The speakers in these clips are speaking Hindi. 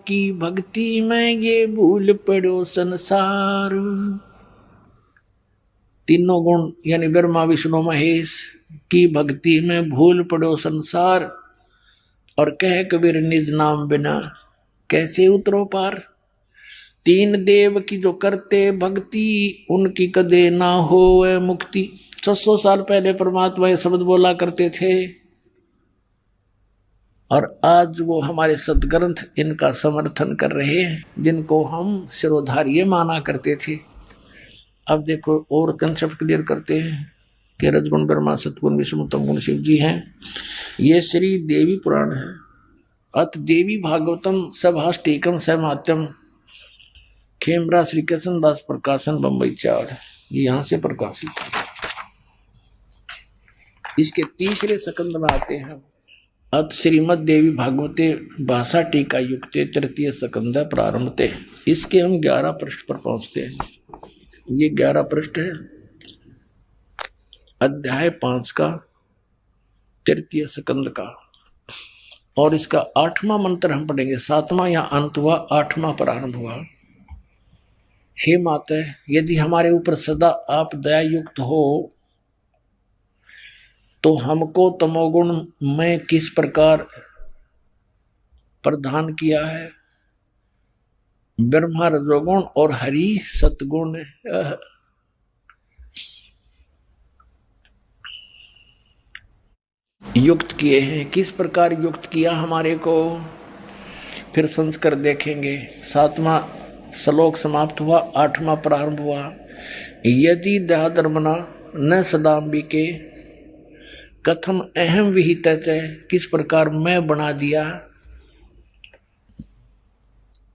की भक्ति में ये भूल पड़ो संसार। तीनों गुण यानी ब्रह्मा विष्णु महेश की भक्ति में भूल पड़ो संसार। और कह कबीर निज नाम बिना कैसे उतरो पार। तीन देव की जो करते भक्ति उनकी कदे ना हो मुक्ति। 600 साल पहले परमात्मा ये शब्द बोला करते थे और आज वो हमारे सदग्रंथ इनका समर्थन कर रहे हैं जिनको हम सिरोधार्य माना करते थे। अब देखो और कंसेप्ट क्लियर करते हैं कि रजगुण ब्रह्मा सतगुण विष्णु तमगुण शिव जी हैं। ये श्री देवी पुराण है। अत देवी भागवतम सभाष्टीकम सहमात्यम खेमरा श्री कृष्ण दास प्रकाशन बम्बई 4। ये यहाँ से प्रकाशित है। इसके तीसरे सकंद में आते हैं। अत श्रीमद देवी भागवते भाषा टीका युक्ते तृतीय सकंद प्रारंभते। इसके हम 11 पृष्ठ पर पहुंचते हैं। ये 11 पृष्ठ है अध्याय 5 का तृतीय सकंद का। और इसका 8वां मंत्र हम पढ़ेंगे। 7वां यहाँ अंत हुआ, 8वां प्रारंभ हुआ। हे माता, यदि हमारे ऊपर सदा आप दया युक्त हो तो हमको तमोगुण में किस प्रकार प्रदान किया है। ब्रह्मा रजोगुण और हरि सतगुण युक्त किए हैं। किस प्रकार युक्त किया हमारे को, फिर संस्कार देखेंगे। 7वां श्लोक समाप्त हुआ, 8वां प्रारंभ हुआ। यदि दयाधर्मना न सदाम्बिके कथम अहम विहित, किस प्रकार मैं बना दिया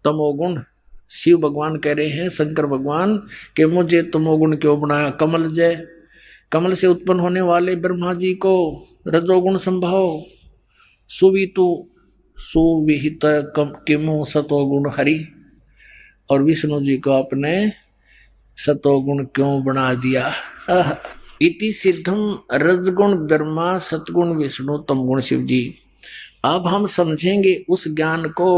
तमोगुण। शिव भगवान कह रहे हैं शंकर भगवान कि मुझे तमोगुण क्यों बनाया। कमल जय, कमल से उत्पन्न होने वाले ब्रह्मा जी को रजोगुण संभव सुवितु सुविहित किमु सतोगुण हरि। और विष्णु जी को आपने सतोगुण क्यों बना दिया। इति सिद्धम रजगुण ब्रह्मा सतगुण विष्णु तमगुण शिव जी। अब हम समझेंगे उस ज्ञान को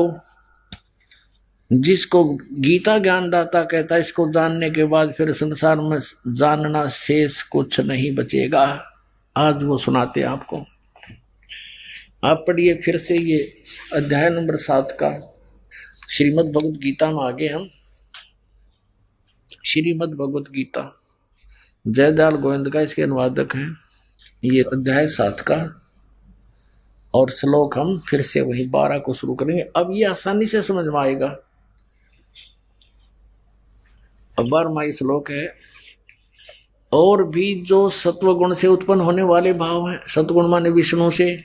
जिसको गीता ज्ञानदाता कहता है। इसको जानने के बाद फिर संसार में जानना शेष कुछ नहीं बचेगा। आज वो सुनाते हैं आपको। आप पढ़िए फिर से ये अध्याय नंबर 7 का श्रीमद् भगवत गीता में। आगे हम श्रीमद् भगवत गीता जयदयाल गोविंद का इसके अनुवादक हैं। ये अध्याय 7 का और श्लोक हम फिर से वही 12 को शुरू करेंगे। अब ये आसानी से समझ में आएगा। अब 12वां श्लोक है। और भी जो सत्व गुण से उत्पन्न होने वाले भाव हैं, सत्गुण माने विष्णु से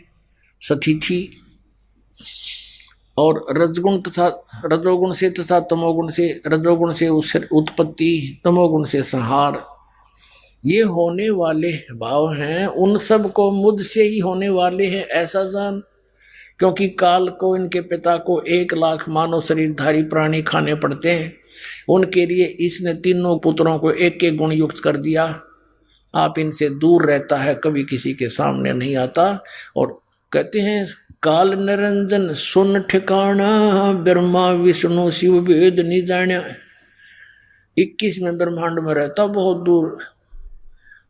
सतिथि, और रजगुण तथा रजोगुण से तथा तमोगुण से, रजोगुण से उत्पत्ति, तमोगुण से संहार, ये होने वाले भाव हैं। उन सब को मुझसे ही होने वाले हैं ऐसा जान। क्योंकि काल को इनके पिता को 1 लाख मानव शरीरधारी प्राणी खाने पड़ते हैं। उनके लिए इसने तीनों पुत्रों को एक एक गुण युक्त कर दिया। आप इनसे दूर रहता है, कभी किसी के सामने नहीं आता। और कहते हैं काल निरंजन सुन ठिकाना, ब्रह्मा विष्णु शिव वेद नहीं जाना। 21 में ब्रह्मांड में रहता बहुत दूर।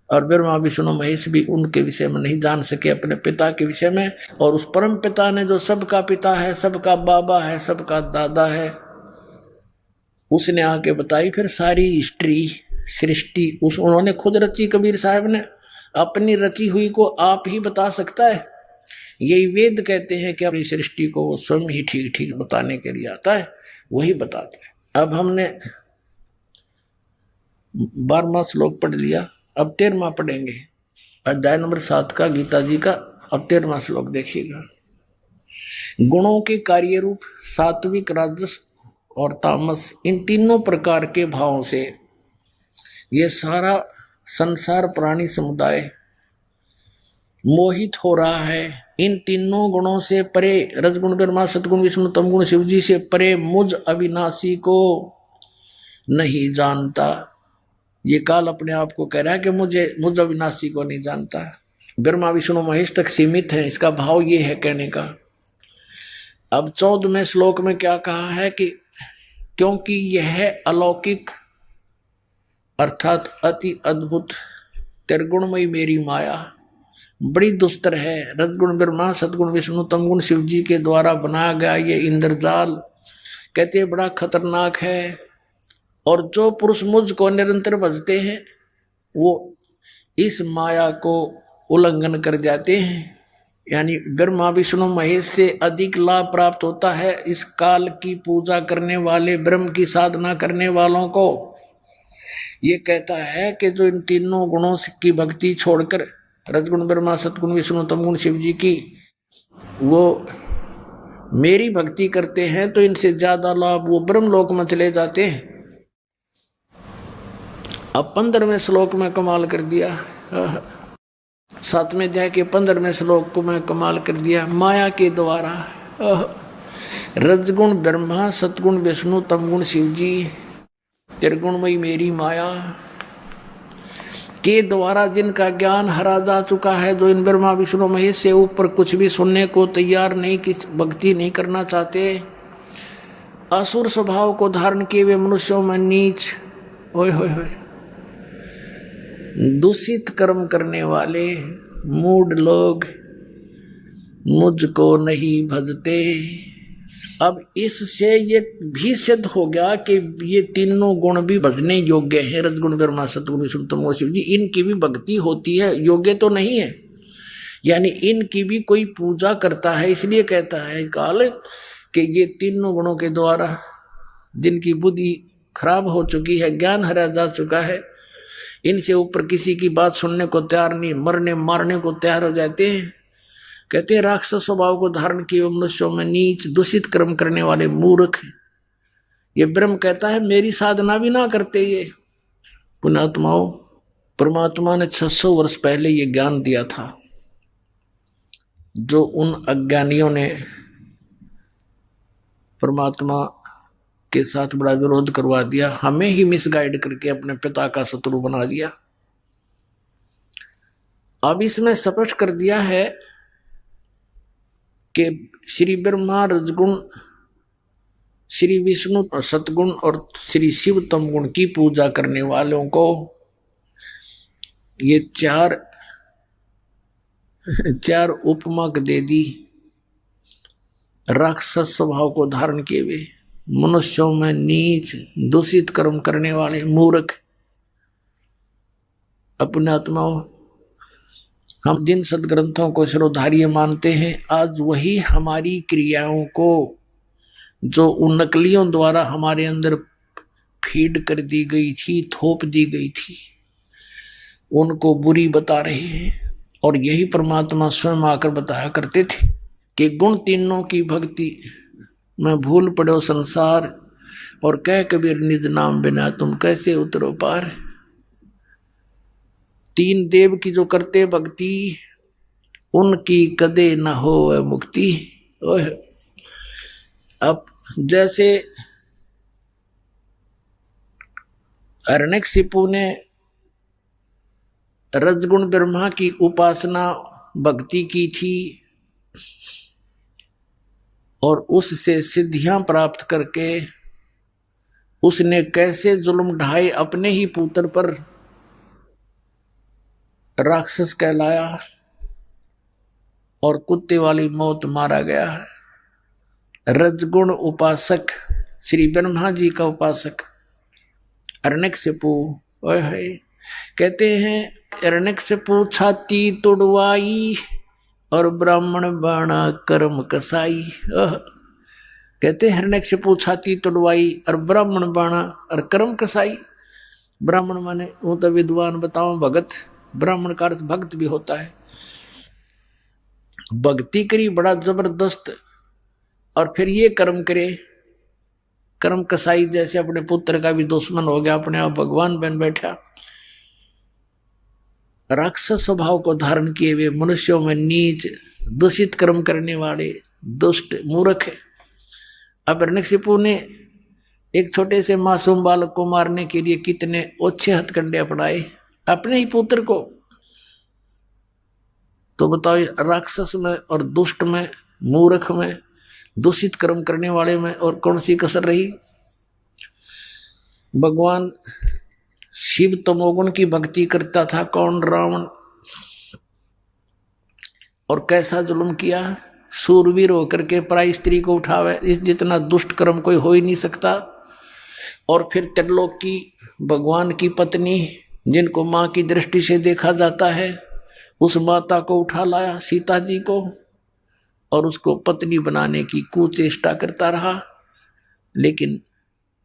और ब्रह्मा विष्णु महेश भी उनके विषय में नहीं जान सके, अपने पिता के विषय में। और उस परम पिता ने जो सबका पिता है, सबका बाबा है, सबका दादा है, उसने आके बताई फिर सारी हिस्ट्री सृष्टि। उन्होंने खुद रची। कबीर साहब ने अपनी रची हुई को आप ही बता सकता है। यही वेद कहते हैं कि अपनी सृष्टि को वो स्वयं ही ठीक ठीक बताने के लिए आता है, वही बताता है। अब हमने 12वां श्लोक पढ़ लिया। अब 13वां पढ़ेंगे अध्याय नंबर 7 का गीता जी का। अब 13वां श्लोक देखिएगा। गुणों के कार्य रूप सात्विक, राजस और तामस, इन तीनों प्रकार के भावों से ये सारा संसार प्राणी समुदाय मोहित हो रहा है। इन तीनों गुणों से परे, रजगुण ब्रह्मा सतगुण विष्णु तमगुण शिव जी से परे मुझ अविनाशी को नहीं जानता। ये काल अपने आप को कह रहा है कि मुझ अविनाशी को नहीं जानता। ब्रह्मा विष्णु महेश तक सीमित है। इसका भाव ये है कहने का अब 14वें श्लोक में क्या कहा है कि क्योंकि यह अलौकिक अर्थात अति अद्भुत त्रिगुणमयी मेरी माया बड़ी दुस्तर है। रजगुण ब्रह्मा, सदगुण विष्णु, तमगुण शिव जी के द्वारा बनाया गया ये इंद्रजाल कहते बड़ा खतरनाक है। और जो पुरुष मुझ को निरंतर भजते हैं वो इस माया को उल्लंघन कर जाते हैं। यानी ब्रह्मा विष्णु महेश से अधिक लाभ प्राप्त होता है इस काल की पूजा करने वाले, ब्रह्म की साधना करने वालों को। ये कहता है कि जो इन तीनों गुणों की भक्ति छोड़कर रजगुण ब्रह्मा, सतगुण विष्णु, तमगुण शिव जी की वो मेरी भक्ति करते हैं तो इनसे ज्यादा लाभ वो ब्रह्म लोक में चले जाते हैं। अब 15वें श्लोक में कमाल कर दिया, 7वें अध्याय के 15वें श्लोक को मैं कमाल कर दिया। माया के द्वारा रजगुण ब्रह्मा, सतगुण विष्णु, तमगुण शिव जी, त्रिगुणमयी मेरी माया के द्वारा जिनका ज्ञान हरा जा चुका है, जो इन ब्रह्मा विष्णु महेश से ऊपर कुछ भी सुनने को तैयार नहीं, किस भक्ति नहीं करना चाहते, असुर स्वभाव को धारण किए हुए मनुष्यों में नीच, ओए होए होए, दूषित कर्म करने वाले मूढ़ लोग मुझको नहीं भजते। अब इससे ये भी सिद्ध हो गया कि ये तीनों गुण भी भजने योग्य हैं, रजगुण ब्रह्मा, सतगुण विष्णु, तमगुण शिव जी, इनकी भी भक्ति होती है, योग्य तो नहीं है, यानी इनकी भी कोई पूजा करता है। इसलिए कहता है काल कि ये तीनों गुणों के द्वारा जिनकी बुद्धि खराब हो चुकी है, ज्ञान हरा जा चुका है, इनसे ऊपर किसी की बात सुनने को तैयार नहीं, मरने मारने को तैयार हो जाते हैं। कहते हैं राक्षस स्वभाव को धारण किए मनुष्यों में नीच, दूषित कर्म करने वाले मूर्ख। ये ब्रह्म कहता है मेरी साधना भी ना करते ये पुण्यात्माओं। परमात्मा ने 600 वर्ष पहले ये ज्ञान दिया था, जो उन अज्ञानियों ने परमात्मा के साथ बड़ा विरोध करवा दिया, हमें ही मिसगाइड करके अपने पिता का शत्रु बना दिया। अब इसमें स्पष्ट कर दिया है कि श्री ब्रह्मा रजगुण, श्री विष्णु सतगुण और श्री शिव तमगुण की पूजा करने वालों को ये चार उपमा दे दी। राक्षस स्वभाव को धारण किए हुए मनुष्यों में नीच, दूषित कर्म करने वाले मूर्ख। अपने आत्माओं, हम जिन सदग्रंथों को शिरोधार्य मानते हैं, आज वही हमारी क्रियाओं को जो उन नकलियों द्वारा हमारे अंदर फीड कर दी गई थी, थोप दी गई थी, उनको बुरी बता रहे हैं। और यही परमात्मा स्वयं आकर बताया करते थे कि गुण तीनों की भक्ति में भूल पड़ो संसार, और कह कबीर निज नाम बिना तुम कैसे उतरो पार। तीन देव की जो करते भक्ति, उनकी कदे न हो मुक्ति। अब जैसे हिरण्यकशिपु ने रजगुण ब्रह्मा की उपासना भक्ति की थी और उससे सिद्धियां प्राप्त करके उसने कैसे जुल्म ढाए, अपने ही पुत्र पर राक्षस कहलाया और कुत्ते वाली मौत मारा गया है। रजगुण उपासक श्री ब्रह्मा जी का उपासक हिरण्यकशिपु कहते हैं, हिरण्यकशिपु छाती तुड़वाई और ब्राह्मण बाणा कर्म कसाई। कहते हिरण्यकशिपु छाती तुड़वाई और ब्राह्मण बाणा और कर्म कसाई। ब्राह्मण माने वो तो विद्वान, बताओ भगत, ब्राह्मण का अर्थ भक्त भी होता है। भक्ति करी बड़ा जबरदस्त और फिर ये कर्म करे, कर्म कसाई जैसे अपने पुत्र का भी दुश्मन हो गया, अपने आप भगवान बन बैठा। राक्षस स्वभाव को धारण किए हुए मनुष्यों में नीच, दूषित कर्म करने वाले दुष्ट मूर्ख। अब हिरण्यकशिपु ने एक छोटे से मासूम बालक को मारने के लिए कितने ओछे हथकंडे अपनाए, अपने ही पुत्र को। तो बताओ राक्षस में और दुष्ट में, मूर्ख में दूषित कर्म करने वाले में और कौन सी कसर रही। भगवान शिव तमोगुण की भक्ति करता था कौन? रावण। और कैसा जुल्म किया, सूरवीर होकर के पराई स्त्री को उठावे, इस जितना दुष्ट कर्म कोई हो ही नहीं सकता। और फिर त्रिलोक की भगवान की पत्नी, जिनको माँ की दृष्टि से देखा जाता है, उस माता को उठा लाया, सीता जी को, और उसको पत्नी बनाने की कुचेष्टा करता रहा। लेकिन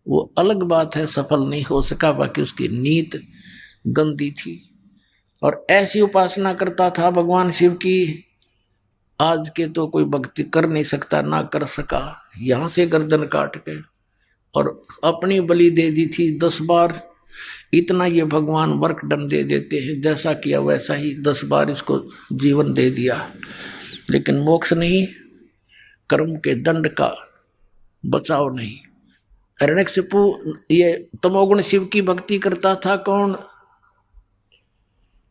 वो अलग बात है, सफल नहीं हो सका, बाकी उसकी नीत गंदी थी। और ऐसी उपासना करता था भगवान शिव की, आज के तो कोई भक्ति कर नहीं सकता, ना कर सका। यहां से गर्दन काट के और अपनी बलि दे दी थी 10 बार। इतना ये भगवान वर्क डन दे देते हैं, जैसा किया वैसा ही 10 बार इसको जीवन दे दिया। लेकिन मोक्ष नहीं, कर्म के दंड का बचाव नहीं। हिरण्यकशिपु ये तमोगुण शिव की भक्ति करता था कौन?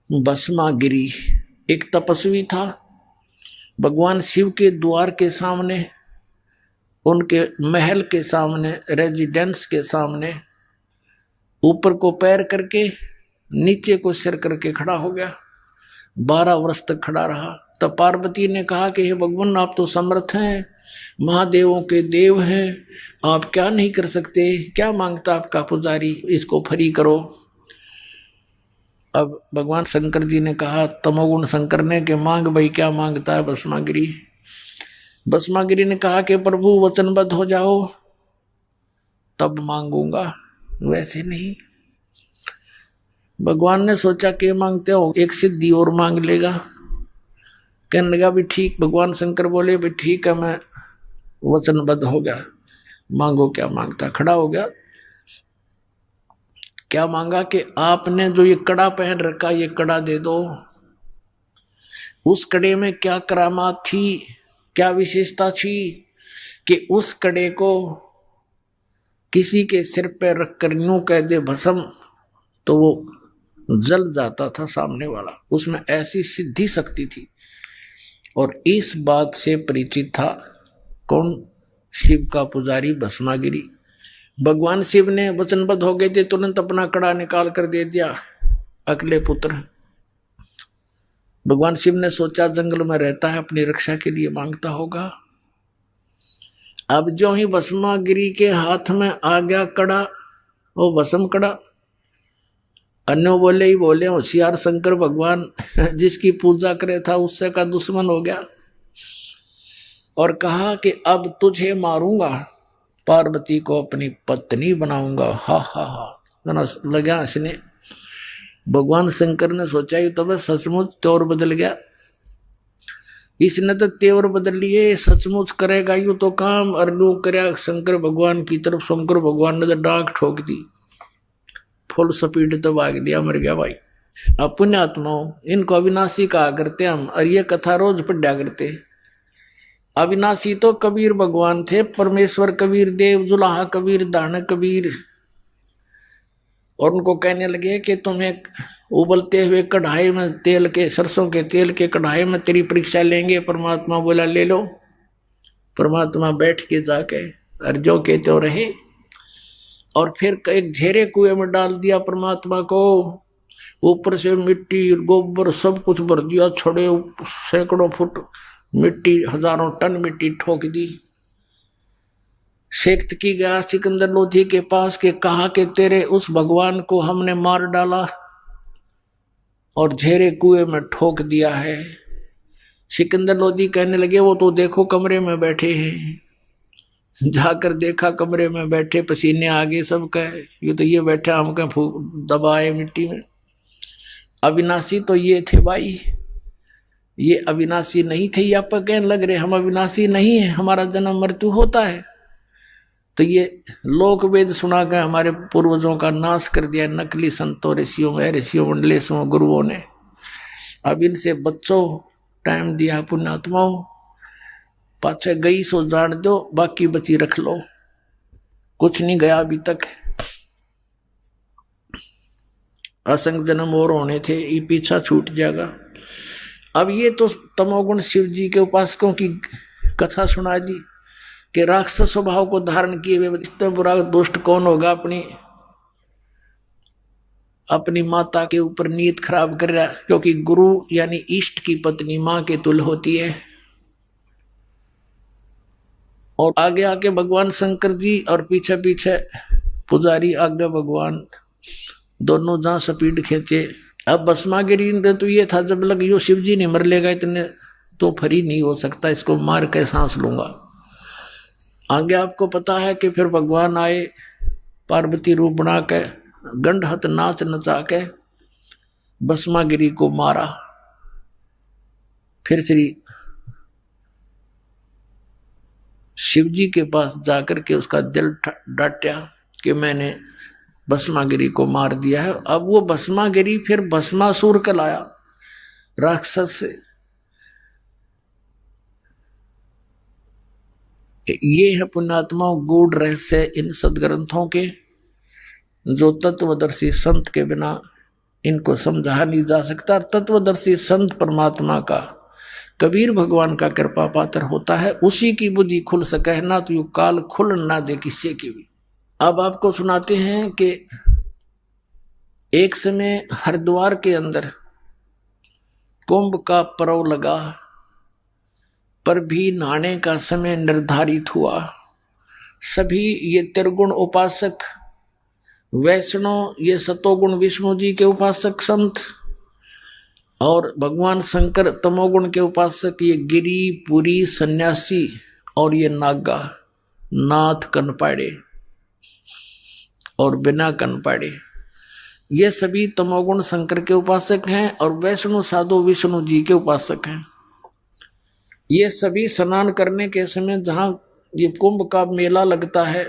भस्मागिरी, एक तपस्वी था। भगवान शिव के द्वार के सामने, उनके महल के सामने, रेजिडेंस के सामने ऊपर को पैर करके नीचे को सिर करके खड़ा हो गया। 12 वर्ष तक खड़ा रहा। तब पार्वती ने कहा कि हे भगवान, आप तो समर्थ हैं, महादेवों के देव हैं, आप क्या नहीं कर सकते? क्या मांगता आपका पुजारी, इसको फ्री करो। अब भगवान शंकर जी ने कहा, तमोगुण शंकर ने, कि मांग भाई, क्या मांगता है भस्मागिरी? भस्मागिरी ने कहा कि प्रभु वचनबद्ध हो जाओ तब मांगूंगा, वैसे नहीं। भगवान ने सोचा कि मांगते हो, एक सिद्धि और मांग लेगा। कहने लगा भी ठीक। भगवान शंकर बोले भी ठीक है, मैं वचनबद्ध हो गया, मांगो क्या मांगता। खड़ा हो गया। क्या मांगा कि आपने जो ये कड़ा पहन रखा, ये कड़ा दे दो। उस कड़े में क्या करामात थी, क्या विशेषता थी कि उस कड़े को किसी के सिर पर रखकर यूं कह दे भस्म, तो वो जल जाता था सामने वाला। उसमें ऐसी सिद्धि शक्ति थी। और इस बात से परिचित था कौन? शिव का पुजारी भस्मागिरी। भगवान शिव ने वचनबद्ध हो गए थे, तुरंत अपना कड़ा निकाल कर दे दिया अगले पुत्र। भगवान शिव ने सोचा जंगल में रहता है, अपनी रक्षा के लिए मांगता होगा। अब जो ही भस्मागिरी के हाथ में आ गया कड़ा, वो भस्म कड़ा, अन्य बोले ही बोले, होशियार शंकर भगवान जिसकी पूजा करे था उससे का दुश्मन हो गया। और कहा कि अब तुझे मारूंगा, पार्वती को अपनी पत्नी बनाऊंगा। हा हा हा लगा हंसने। भगवान शंकर ने सोचा ये तो बस सचमुच तौर बदल गया, इसने तो तेवर बदल लिए, सचमुच करेगा यूं तो काम। और लो करया शंकर भगवान की तरफ। शंकर भगवान ने तो डांक ठोक दी, फुल स्पीड तो भाग दिया, मर गया भाई। अब पुण्यात्माओं, इनको अविनाशी कहा करते हम, और ये कथा रोज पढ़ा करते। अविनाशी तो कबीर भगवान थे, परमेश्वर कबीर देव, जुलाहा कबीर, दान कबीर। और उनको कहने लगे कि तुम्हें उबलते हुए कढ़ाई में तेल के, सरसों के तेल के कढ़ाई में तेरी परीक्षा लेंगे। परमात्मा बोला ले लो। परमात्मा बैठ के जाके अर्जो के तो रहे। और फिर एक झेरे कुएं में डाल दिया परमात्मा को। ऊपर से मिट्टी गोबर सब कुछ भर दिया, छड़े सैकड़ों फुट मिट्टी, हजारों टन मिट्टी ठोक दी। शेख्त की गया सिकंदर लोधी के पास के, कहा कि तेरे उस भगवान को हमने मार डाला और झेरे कुएं में ठोक दिया है। सिकंदर लोधी कहने लगे वो तो देखो कमरे में बैठे हैं। जाकर देखा कमरे में बैठे, पसीने आगे सब कहे ये तो ये बैठे, हम कहे दबाए मिट्टी में। अविनाशी तो ये थे भाई, ये अविनाशी नहीं थे। ये आप कहने लग रहे हम अविनाशी नहीं है, हमारा जन्म मृत्यु होता है। तो ये लोक वेद सुना कर हमारे पूर्वजों का नाश कर दिया नकली संतों, ऋषियों में, ऋषियों मंडलेशों, गुरुओं ने। अब इनसे बच्चों टाइम दिया पुण्यात्माओं, पाछे गई सो जान दो, बाकी बची रख लो। कुछ नहीं गया अभी तक, असंख्य जन्म और होने थे, ये पीछा छूट जाएगा। अब ये तो तमोगुण शिव जी के उपासकों की कथा सुना दी। कि राक्षस स्वभाव को धारण किए हुए इतना बुरा दुष्ट कौन होगा अपनी माता के ऊपर नीयत खराब कर रहा, क्योंकि गुरु यानी इष्ट की पत्नी मां के तुल्य होती है। और आगे आके भगवान शंकर जी और पीछे पीछे पुजारी, आगे भगवान, दोनों जहां स्पीड खींचे। अब भस्मागिरी ने तो ये था जब लग यो शिव जी नहीं मर लेगा इतने तो फरी नहीं हो सकता, इसको मार के सांस लूंगा। आगे आपको पता है कि फिर भगवान आए पार्वती रूप बना के, गंड हथ नाच नचा के भस्मागिरी को मारा। फिर श्री शिव जी के पास जाकर के उसका दिल डांटा कि मैंने भस्मागिरी को मार दिया है। अब वो भस्मागिरी फिर भस्मासुर कहलाया, राक्षस से। ये है पुण्यात्माओं गूढ़ रहस्य इन सदग्रंथों के, जो तत्वदर्शी संत के बिना इनको समझा नहीं जा सकता। तत्वदर्शी संत परमात्मा का, कबीर भगवान का कृपा पात्र होता है, उसी की बुद्धि खुल सके, ना तो यू काल खुल ना दे किसी की भी। अब आपको सुनाते हैं कि एक समय हरिद्वार के अंदर कुंभ का पर्व लगा, पर भी नहाने का समय निर्धारित हुआ। सभी ये त्रिगुण उपासक वैष्णव, ये सतोगुण विष्णु जी के उपासक संत, और भगवान शंकर तमोगुण के उपासक ये गिरी पुरी सन्यासी, और ये नागा नाथ कनपाड़े और बिना कनपाड़े, ये सभी तमोगुण शंकर के उपासक हैं और वैष्णव साधु विष्णु जी के उपासक हैं। ये सभी स्नान करने के समय जहां ये कुंभ का मेला लगता है,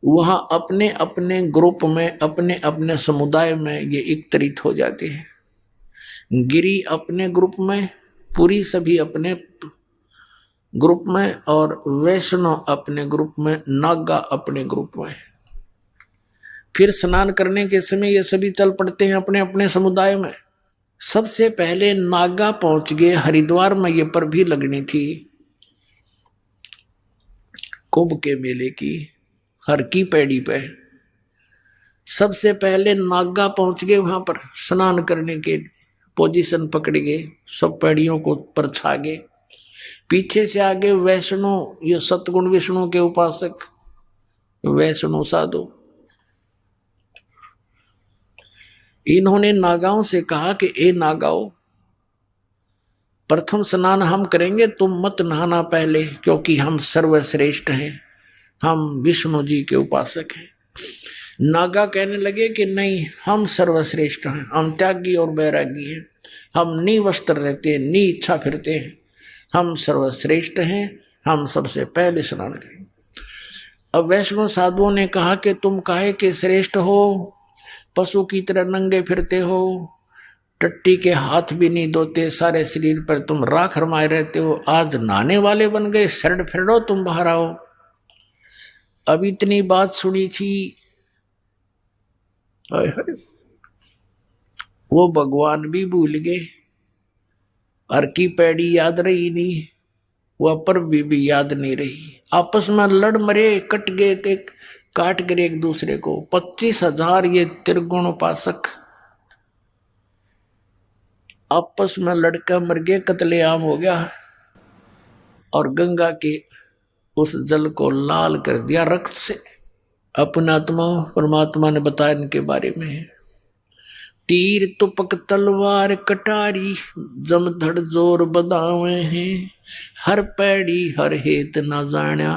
वहां अपने अपने ग्रुप में, अपने अपने समुदाय में ये एकत्रित हो जाते हैं। गिरी अपने ग्रुप में, पुरी सभी अपने ग्रुप में, और वैष्णव अपने ग्रुप में, नागा अपने ग्रुप में। फिर स्नान करने के समय ये सभी चल पड़ते हैं अपने अपने समुदाय में। सबसे पहले नागा पहुंच गए हरिद्वार में, ये पर भी लगनी थी कुंभ के मेले की, हर की पैड़ी पे। सबसे पहले नागा पहुंच गए वहां पर स्नान करने के, पोजीशन पकड़ गए, सब पैड़ियों को पर छा गए। पीछे से आगे वैष्णव, ये सतगुण विष्णु के उपासक वैष्णव साधु, इन्होंने नागाओं से कहा कि ए नागाओं, प्रथम स्नान हम करेंगे, तुम मत नहाना पहले, क्योंकि हम सर्वश्रेष्ठ हैं, हम विष्णु जी के उपासक हैं। नागा कहने लगे कि नहीं, हम सर्वश्रेष्ठ हैं, हम त्यागी और बैरागी हैं, हम नी वस्त्र रहते हैं, नी इच्छा फिरते हैं, हम सर्वश्रेष्ठ हैं, हम सबसे पहले स्नान करेंगे। अब वैष्णव साधुओं ने कहा कि तुम काहे के श्रेष्ठ हो, पशु की तरह नंगे फिरते हो, टट्टी के हाथ भी नहीं धोते, सारे शरीर पर तुम राख रमाए रहते हो, आज नहाने वाले बन गए, शरण फिर लो, तुम बाहर आओ। अब इतनी बात सुनी थी, वो भगवान भी भूल गए, हर की पैड़ी याद रही नहीं, वह पर भी याद नहीं रही। आपस में लड़ मरे, कट गए, काट कर एक दूसरे को। 25,000 ये त्रिगुण उपासक आपस में लड़का मर गए, कत्लेआम हो गया, और गंगा के उस जल को लाल कर दिया रक्त से। अपना आत्मा परमात्मा ने बताया इनके बारे में, तीर तुपक तलवार कटारी, जमधड़ जोर बदावे हैं, हर पैड़ी हर हेत न जाण्या,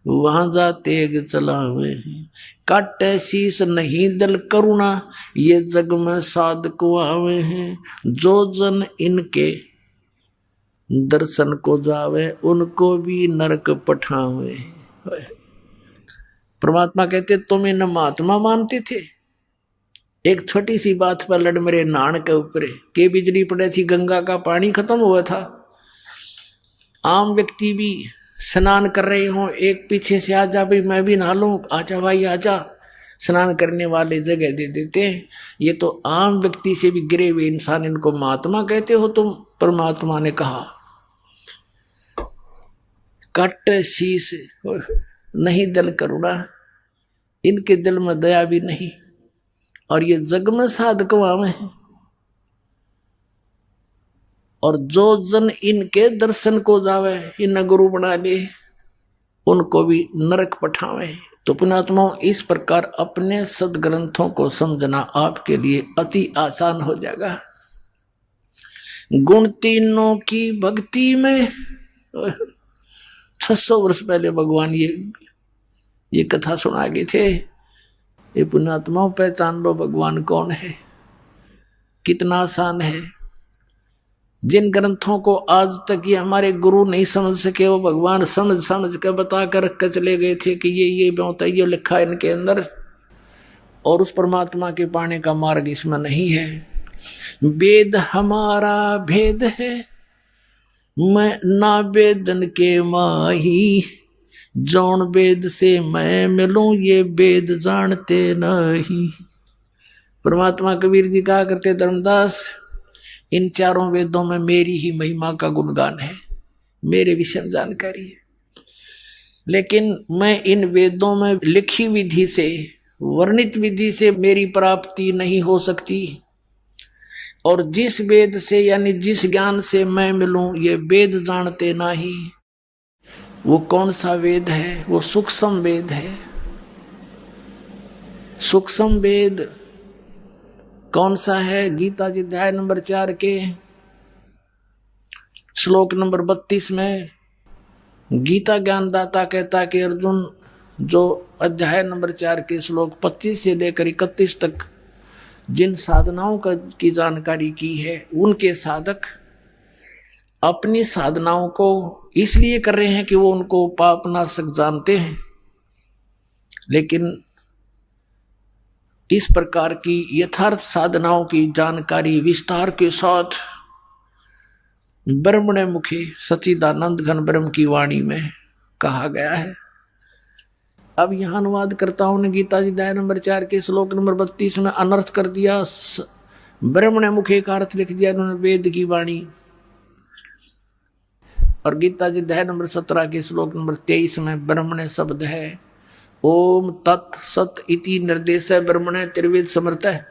वहां जा तेग चलावे हैं, काटे शीस नहीं दल करुणा, ये जग में साध को आवे हैं, जो जन इनके दर्शन को जावे, उनको भी नरक पठावे। परमात्मा कहते तुम इन महात्मा मानते थे, एक छोटी सी बात पर लड़ मरे नान के ऊपर के बिजली पड़े थी, गंगा का पानी खत्म हुआ था। आम व्यक्ति भी स्नान कर रहे हो, एक पीछे से आजा भाई मैं भी नहा लूं, आजा भाई आजा, स्नान करने वाले जगह दे देते हैं। ये तो आम व्यक्ति से भी गिरे हुए इंसान, इनको महात्मा कहते हो तुम। परमात्मा ने कहा कट शीस नहीं दिल करुणा, इनके दिल में दया भी नहीं, और ये जग में साधक वावे हैं। और जो जन इनके दर्शन को जावे, इन्हें गुरु बना ले, उनको भी नरक पठावे। तो पुण्यात्माओं, इस प्रकार अपने सदग्रंथों को समझना आपके लिए अति आसान हो जाएगा। गुण तीनों की भक्ति में 600 वर्ष पहले भगवान ये कथा सुना गए थे। ये पुण्यात्माओं, पहचान लो भगवान कौन है, कितना आसान है। जिन ग्रंथों को आज तक ये हमारे गुरु नहीं समझ सके, वो भगवान समझ समझ कर बता कर रख कर चले गए थे कि ये होता, ये लिखा है इनके अंदर, और उस परमात्मा के पाने का मार्ग इसमें नहीं है। वेद हमारा भेद है, मैं ना वेदन के माही, जौन वेद से मैं मिलूं ये वेद जानते नहीं। परमात्मा कबीर जी कहा करते, धर्मदास इन चारों वेदों में मेरी ही महिमा का गुणगान है, मेरे विषय में जानकारी है, लेकिन मैं इन वेदों में लिखी विधि से, वर्णित विधि से मेरी प्राप्ति नहीं हो सकती। और जिस वेद से यानी जिस ज्ञान से मैं मिलूं ये वेद जानते नहीं। वो कौन सा वेद है? वो सूक्ष्म वेद है। सूक्ष्म वेद कौन सा है? गीता जी अध्याय नंबर 4 के श्लोक नंबर 32 में गीता ज्ञानदाता कहता कि अर्जुन, जो अध्याय नंबर 4 के श्लोक 25 से लेकर 31 तक जिन साधनाओं की जानकारी की है, उनके साधक अपनी साधनाओं को इसलिए कर रहे हैं कि वो उनको पाप नाशक जानते हैं, लेकिन इस प्रकार की यथार्थ साधनाओं की जानकारी विस्तार के साथ ब्रह्मणे मुखे सच्चिदानंद घन ब्रह्म की वाणी में कहा गया है। अब यहां अनुवाद करता हूं ने गीता जी अध्याय नंबर 4 के श्लोक नंबर 32 में अनर्थ कर दिया, ब्रह्मणे मुखे का अर्थ लिख दिया उन्होंने वेद की वाणी। और गीता जी अध्याय नंबर 17 के श्लोक नंबर 23 में ब्रह्मणे शब्द है, ओम तत् सत इति निर्देश है ब्रह्मणे त्रिवेद समर्थ है।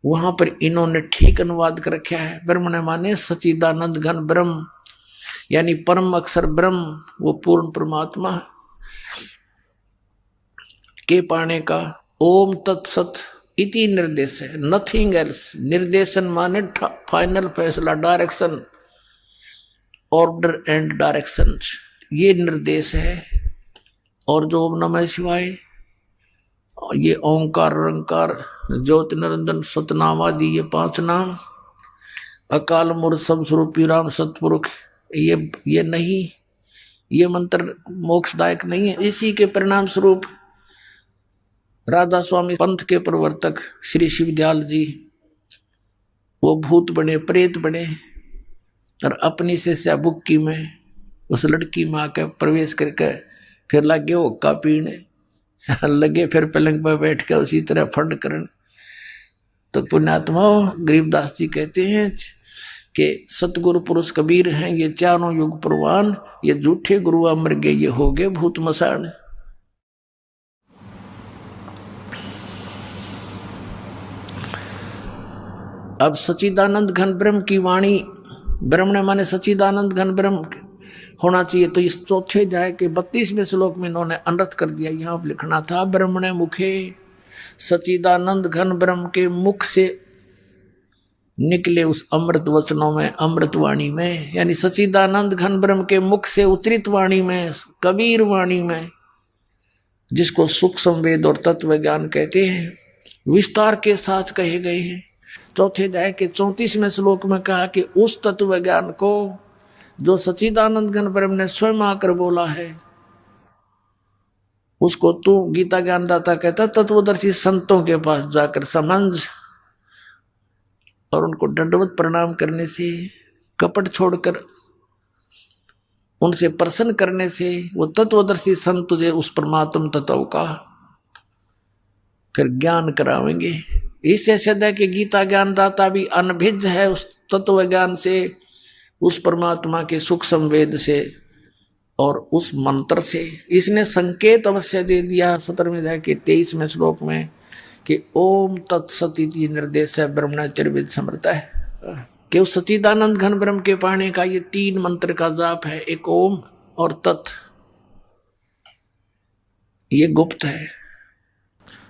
वहां पर इन्होंने ठीक अनुवाद कर रखा है। ब्रह्मणे माने सच्चिदानंद घन ब्रह्म, यानी परम अक्षर ब्रह्म, वो पूर्ण परमात्मा के पाने का ओम तत्सत इति निर्देश है, नथिंग एल्स। निर्देशन माने फाइनल फैसला, डायरेक्शन, ऑर्डर एंड डायरेक्शन, ये निर्देश है। और जो ओम नमः शिवाय, ये ओंकार रंकार ज्योति निरंजन सतनाम आदि ये 5 नाम, अकाल मूर्त सब स्वरूपी राम सतपुरुष, ये नहीं, ये मंत्र मोक्षदायक नहीं है। इसी के परिणाम स्वरूप राधा स्वामी पंथ के प्रवर्तक श्री शिवदयाल जी वो भूत बने, प्रेत बने, और अपनी से बुक्की में उस लड़की में आकर प्रवेश करके फिर लगे हुक्का पीने, लगे फिर पलंग पर बैठ कर उसी तरह फंड करने। तो पुण्यात्माओं, गरीबदास जी कहते हैं कि सतगुरु पुरुष कबीर हैं ये चारों युग प्रवान, ये झूठे गुरु अमर गए, ये हो गए भूत मसान। अब सच्चिदानंद घन ब्रह्म की वाणी, ब्रह्म ने माने सच्चिदानंद घन ब्रह्म होना चाहिए। तो इस चौथे अध्याय के 32वें श्लोक में इन्होंने अनर्थ कर दिया। यहां लिखना था ब्रह्मणे मुखे, सच्चिदानंद घन ब्रह्म के मुख से निकले उस अमृत वचनों में, अमृत वाणी में, यानी सच्चिदानंद घन ब्रह्म के मुख से उच्चरित वाणी में, कबीर वाणी में, जिसको सूक्ष्म वेद और तत्व ज्ञान कहते हैं, विस्तार के साथ कहे गए हैं। चौथे अध्याय के 34वें श्लोक में कहा कि उस तत्व ज्ञान को जो सच्चिदानंद घन ब्रह्म ने स्वयं आकर बोला है, उसको तू गीता ज्ञानदाता कहता तत्वदर्शी संतों के पास जाकर समझ, और उनको दंडवत प्रणाम करने से, कपट छोड़कर उनसे प्रसन्न करने से वो तत्वदर्शी संत तुझे उस परमात्म तत्व का फिर ज्ञान करावेंगे। इससे सिद्ध है कि गीता ज्ञानदाता भी अनभिज्ञ है उस तत्व ज्ञान से, उस परमात्मा के सूक्ष्म वेद से, और उस मंत्र से इसने संकेत अवश्य दे दिया 17वें अध्याय के 23वें श्लोक में कि ओम तत्सती निर्देश है ब्रह्मचर्य समृता है कि उस सच्चिदानंद घन ब्रह्म के पाने का ये 3 मंत्र का जाप है। एक ओम और तत्, ये गुप्त है।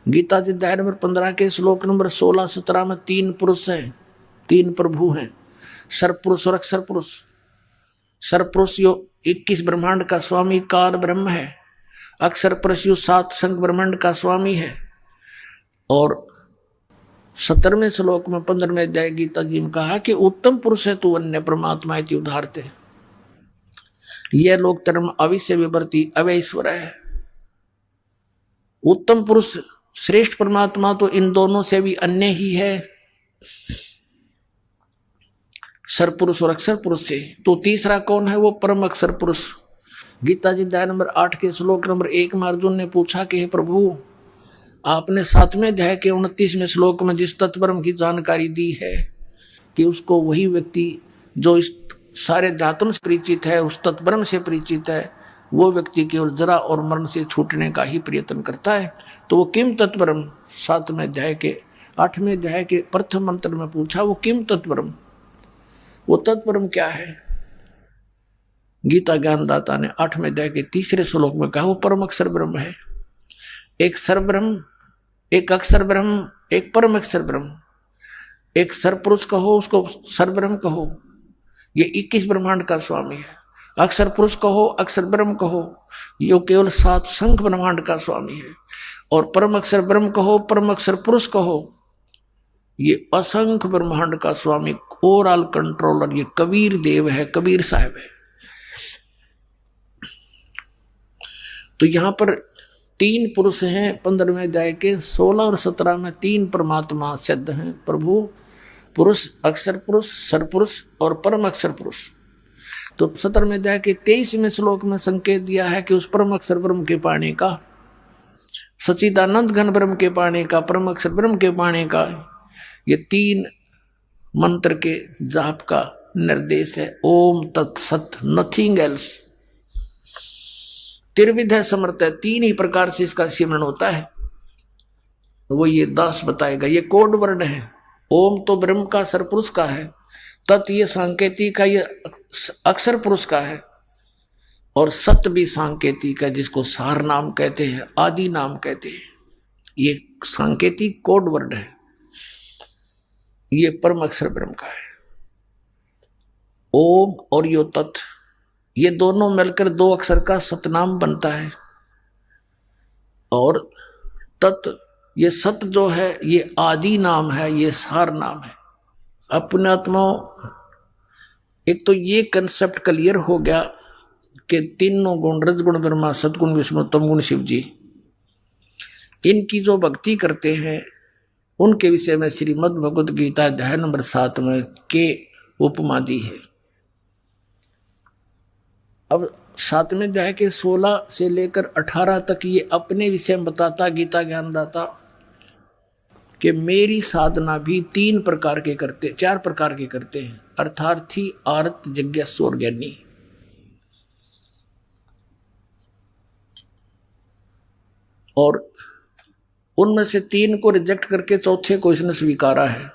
गीता जी अध्याय नंबर 15 के श्लोक नंबर 16-17 में 3 पुरुष हैं, 3 प्रभु हैं, सर्वपुरुष और अक्षर पुरुष। सर्वपुरुष यो 21 ब्रह्मांड का स्वामी काल ब्रह्म है, अक्षर पुरुष यो 7 संग ब्रह्मांड का स्वामी है। और 17वें श्लोक में 15वें अध्याय गीता जी में कहा कि उत्तम पुरुष है तू अन्य परमात्मा इति उदाहरते। यह लोक धर्म अविश्य विवर्ती अवैश्वर है। उत्तम पुरुष श्रेष्ठ परमात्मा तो इन दोनों से भी अन्य ही है, सर्वपुरुष और अक्षर पुरुष से। तो तीसरा कौन है? वो परम अक्षर पुरुष। गीता जी अध्याय नंबर 8 के श्लोक नंबर 1 में अर्जुन ने पूछा कि हे प्रभु, आपने 7वें अध्याय के 29वें श्लोक में जिस तत्परम की जानकारी दी है कि उसको वही व्यक्ति जो इस सारे धातुन से परिचित है, उस तत्परम से परिचित है, वो व्यक्ति केवल जरा और मरण से छूटने का ही प्रयत्न करता है। तो वो किम तत्परम 7वें अध्याय के 8वें अध्याय के प्रथम मंत्र में पूछा, वो किम तत्परम, वो तत्परम क्या है? गीता ज्ञानदाता ने 8वें अध्याय के 3रे श्लोक में कहा वो परम अक्षर ब्रह्म है। एक सर्वब्रह्म, एक अक्षर ब्रह्म, एक परम अक्षर ब्रह्म। एक सर्वपुरुष कहो, उसको सर्वब्रह्म कहो, ये 21 ब्रह्मांड का स्वामी है। अक्षर पुरुष कहो, अक्षर ब्रह्म कहो, ये केवल 7 संख ब्रह्मांड का स्वामी है। और परम अक्षर ब्रह्म कहो, परम अक्षर पुरुष कहो, ये असंख्य ब्रह्मांड का स्वामी, ओवरऑल कंट्रोलर, ये कबीर देव है, कबीर साहब है। तो यहां पर 3 पुरुष हैं। 15वें अध्याय के 16 और 17 में 3 परमात्मा सिद्ध हैं, प्रभु, पुरुष, अक्षर पुरुष, सरपुरुष और परम अक्षर पुरुष। तो 17वें अध्याय के 23वें श्लोक में संकेत दिया है कि उस परम अक्षर ब्रह्म के पाने का, सच्चिदानंद घन ब्रह्म के पाने का, परम अक्षर ब्रह्म के पाने का ये 3 मंत्र के जाप का निर्देश है। ओम तत्सत, नथिंग एल्स। त्रिविध है, समर्थ है, 3 ही प्रकार से इसका सिमरन होता है। वो ये दास बताएगा। ये कोड वर्ड है। ओम तो ब्रह्म का, सरपुरुष का है। तत् ये सांकेतिक का, ये अक्षर पुरुष का है। और सत भी सांकेतिक है, जिसको सार नाम कहते हैं, आदि नाम कहते हैं। ये सांकेतिक कोड वर्ड है। ये परम अक्षर ब्रह्म का है। ओम और यो तत्, ये दोनों मिलकर 2 अक्षर का सतनाम बनता है। और तत्, ये सत जो है ये आदि नाम है, ये सार नाम है। अपने आत्मा, एक तो ये कंसेप्ट क्लियर हो गया कि तीनों गुण, रजगुण ब्रह्मा, सदगुण विष्णु, तमगुण शिव जी, इनकी जो भक्ति करते हैं उनके विषय में श्रीमद् भगवद गीता अध्याय नंबर 7 में के उपमा दी है। अब 7वें अध्याय के 16 से लेकर 18 तक ये अपने विषय में बताता गीता ज्ञानदाता कि मेरी साधना भी 3 प्रकार के करते, 4 प्रकार के करते हैं, अर्थार्थी, आरत, जिज्ञासु और ज्ञानी। और उनमें से 3 को रिजेक्ट करके चौथे को इसने स्वीकारा है।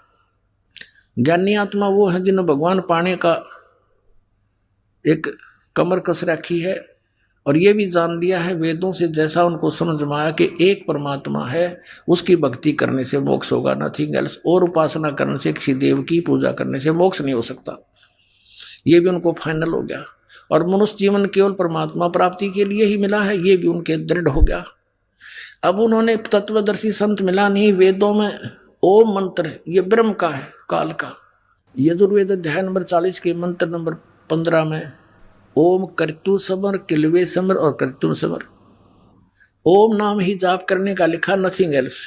ज्ञानी आत्मा वो है जिन्हें भगवान पाने का एक कमर कस रखी है और ये भी जान लिया है वेदों से, जैसा उनको समझ में आया कि एक परमात्मा है, उसकी भक्ति करने से मोक्ष होगा, नथिंग एल्स। और उपासना करने से, किसी देव की पूजा करने से मोक्ष नहीं हो सकता। ये भी उनको फाइनल हो गया। और मनुष्य जीवन केवल परमात्मा प्राप्ति के लिए ही मिला है, ये भी उनके दृढ़ हो गया। अब उन्होंने तत्वदर्शी संत मिला नहीं। वेदों में ओम मंत्र, ये ब्रह्म का है, काल का। यजुर्वेद अध्याय नंबर 40 के मंत्र नंबर 15 में ओम कर्तु समर, किलवे समर और कर्तु समर, ओम नाम ही जाप करने का लिखा, नथिंग एल्स।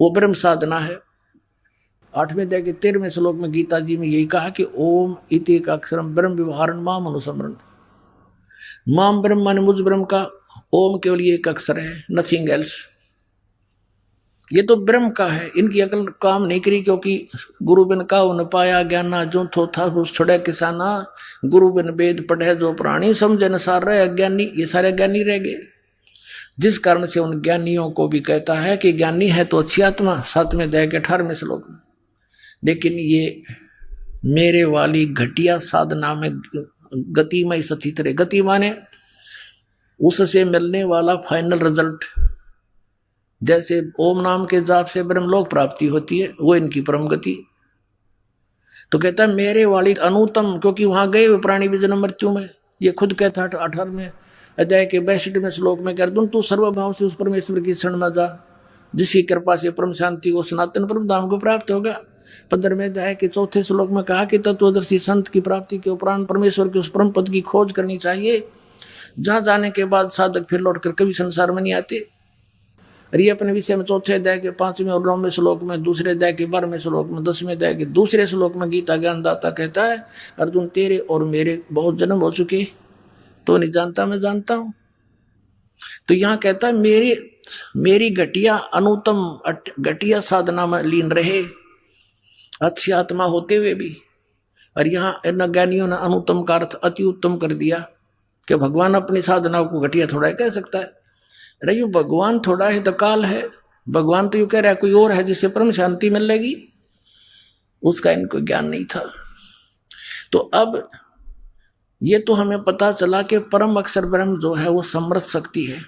वो ब्रह्म साधना है। 8वें अध्याय के 13वें श्लोक में गीता जी में यही कहा कि ओम इति का अक्षरम ब्रह्म व्यवहारण माम अनुसमरण। माम ब्रह्म माने मुझ ब्रह्म का, ओम केवल ये एक अक्षर है, नथिंग एल्स। ये तो ब्रह्म का है, इनकी अकल काम नहीं करी, क्योंकि गुरु बिन का न पाया ज्ञाना, जो थो था उस छोड़े किसाना, गुरु बिन वेद पढ़े जो प्राणी, समझे न सार रहे अज्ञानी, ये सारे ज्ञानी रह गए। जिस कारण से उन ज्ञानियों को भी कहता है कि ज्ञानी है तो अच्छी आत्मा, 7वें अध्याय के 18वें श्लोक में। लेकिन ये मेरे वाली घटिया साधना में गति में स्थित रहे। गति माने उससे मिलने वाला फाइनल रिजल्ट, जैसे ओम नाम के जाप से ब्रह्मलोक प्राप्ति होती है, वो इनकी परम गति। तो कहता है मेरे वाली अनुतम, क्योंकि वहां गए हुए प्राणी भी जन्म मृत्यु में। ये खुद कहता है 18वें अध्याय के 62वें श्लोक में, कर दूं तू सर्वभाव से उस परमेश्वर की शरण में जा, जिसकी कृपा से परम शांति को सनातन परम धाम को प्राप्त होगा। 15वें अध्याय के 4थे श्लोक में कहा कि तत्वदर्शी संत की प्राप्ति के उपरांत परमेश्वर के उस परम पद की खोज करनी चाहिए, जहां जाने के बाद साधक फिर लौटकर कभी संसार में नहीं आते। और ये अपने विषय में 4थे अध्याय के 5वें और 9वें श्लोक में, 2रे अध्याय के 12वें श्लोक में, 10वें अध्याय के 2रे श्लोक में गीता ज्ञानदाता कहता है, अर्जुन तेरे और मेरे बहुत जन्म हो चुके, तो नहीं जानता मैं जानता हूं। तो यहां कहता है मेरी घटिया अनुतम घटिया साधना में लीन रहे, अच्छी आत्मा होते हुए भी। और यहाँ इन ज्ञानियों ने अनुतम का अर्थ अति उत्तम कर दिया कि भगवान अपनी साधना को घटिया थोड़ा कह सकता है। अरे यू भगवान थोड़ा है तो काल है, भगवान तो यू कह रहा है कोई और है जिससे परम शांति मिलेगी, उसका इनको ज्ञान नहीं था। तो अब ये तो हमें पता चला कि परम अक्षर ब्रह्म जो है वो समर्थ शक्ति है,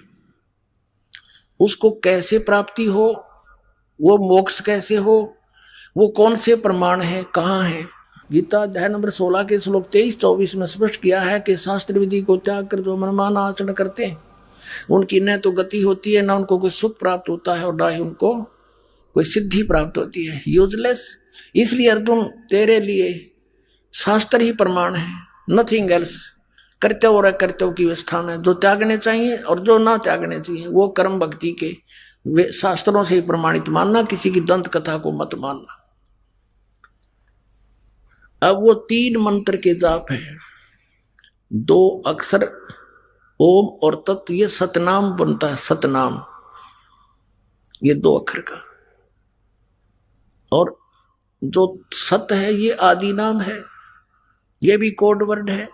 उसको कैसे प्राप्ति हो, वो मोक्ष कैसे हो, वो कौन से प्रमाण है, कहाँ है। गीता अध्याय नंबर 16 के श्लोक 23-24 में स्पष्ट किया है कि शास्त्र विधि को त्याग कर जो मनमाना आचरण करते हैं उनकी न तो गति होती है, न उनको कोई सुख प्राप्त होता है, और न ही उनको कोई सिद्धि प्राप्त होती है, यूजलेस। इसलिए अर्जुन तेरे लिए शास्त्र ही प्रमाण है, नथिंग एल्स। कर्तव्य और अकर्तव्य की व्यवस्था में जो त्यागने चाहिए और जो ना त्यागने चाहिए वो कर्म भक्ति के वे शास्त्रों से ही प्रमाणित मानना, किसी की दंत कथा को मत मानना। अब वो 3 मंत्र के जाप है, 2 अक्षर ओम और तत्व, ये सतनाम बनता है, सतनाम ये 2 अक्षर का। और जो सत है ये आदि नाम है, ये भी कोड वर्ड है।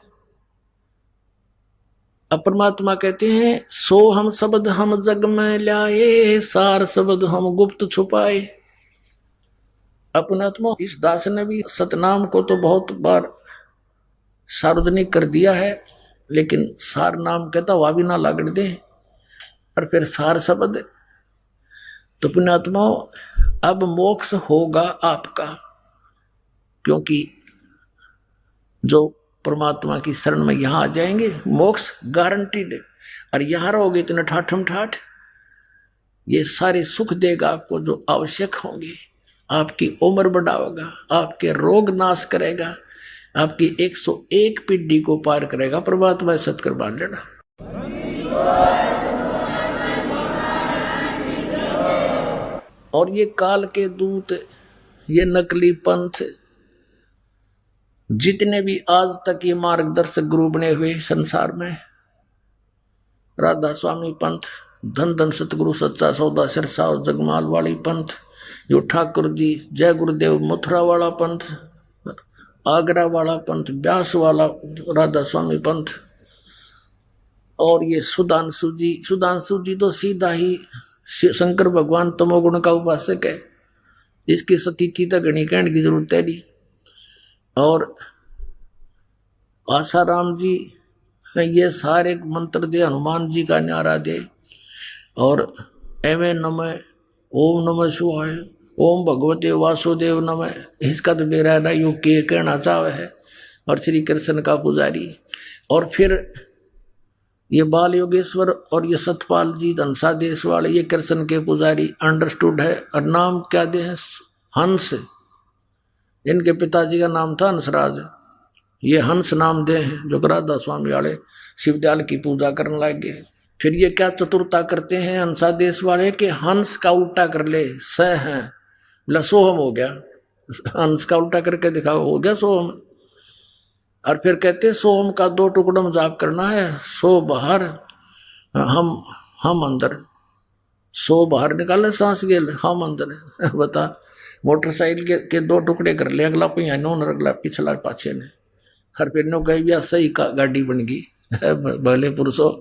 परमात्मा कहते हैं सो हम शब्द हम जग में लाए, सार शब्द हम गुप्त छुपाए। अपनात्मा इस दास ने भी सतनाम को तो बहुत बार सार्वजनिक कर दिया है, लेकिन सार नाम कहता वह भी ना लागड़ दे, और फिर सार शब्द। तो पुण्यात्मा अब मोक्ष होगा आपका, क्योंकि जो परमात्मा की शरण में यहां आ जाएंगे मोक्ष गारंटीड है। और यहां रहोगे इतने ठाठम ठाठ, ये सारे सुख देगा आपको जो आवश्यक होंगे, आपकी उम्र बढ़ाएगा, आपके रोग नाश करेगा, आपकी 101 पीढ़ी को पार करेगा। परमात्मा सत्कर बांध लेना। और ये काल के दूत, ये नकली पंथ, जितने भी आज तक ये मार्गदर्शक गुरु बने हुए संसार में, राधा स्वामी पंथ, धन धन सतगुरु सच्चा सौदा सिरसा और जगमाल वाली पंथ, जो ठाकुर जी जय गुरुदेव मथुरा वाला पंथ, आगरा वाला पंथ, व्यास वाला राधा स्वामी पंथ, और ये सुधांशु जी तो सीधा ही शंकर भगवान तमोगुण का उपासक है, इसकी सतीथि तक नहीं कहने की जरूरत है नहीं। और आसाराम जी, ये सारे मंत्र दे, हनुमान जी का न्यारा दे, और एवं नमः, ओम नमः शिवाय, ओम भगवते वासुदेव नमः, इसका तो मेरा ना यू के कहना चाहे है। और श्री कृष्ण का पुजारी, और फिर ये बाल योगेश्वर और ये सतपाल जी धनसा देश वाले, ये कृष्ण के पुजारी अंडरस्टूड है। और नाम क्या दे हैं? हंस, इनके पिताजी का नाम था हंसराज, ये हंस नाम दे हैं, जो राधा स्वामी वाले शिवदयाल की पूजा करने लग गए। फिर ये क्या चतुरता करते हैं हंसा देश वाले कि हंस का उल्टा कर ले, स है बोला सोहम हो गया, हंस का उल्टा करके दिखाओ, हो गया सोहम। और फिर कहते सोहम का 2 टुकड़ों में जाप करना है, सो बाहर हम अंदर, 100 बाहर निकाले सांस गेल हम अंदर बता। मोटरसाइकिल के 2 टुकड़े कर ले, अगला पहिया नो अगला पिछला पाछे ने, हर फिर नो गई सही गाड़ी बन गई भले पुरुषों।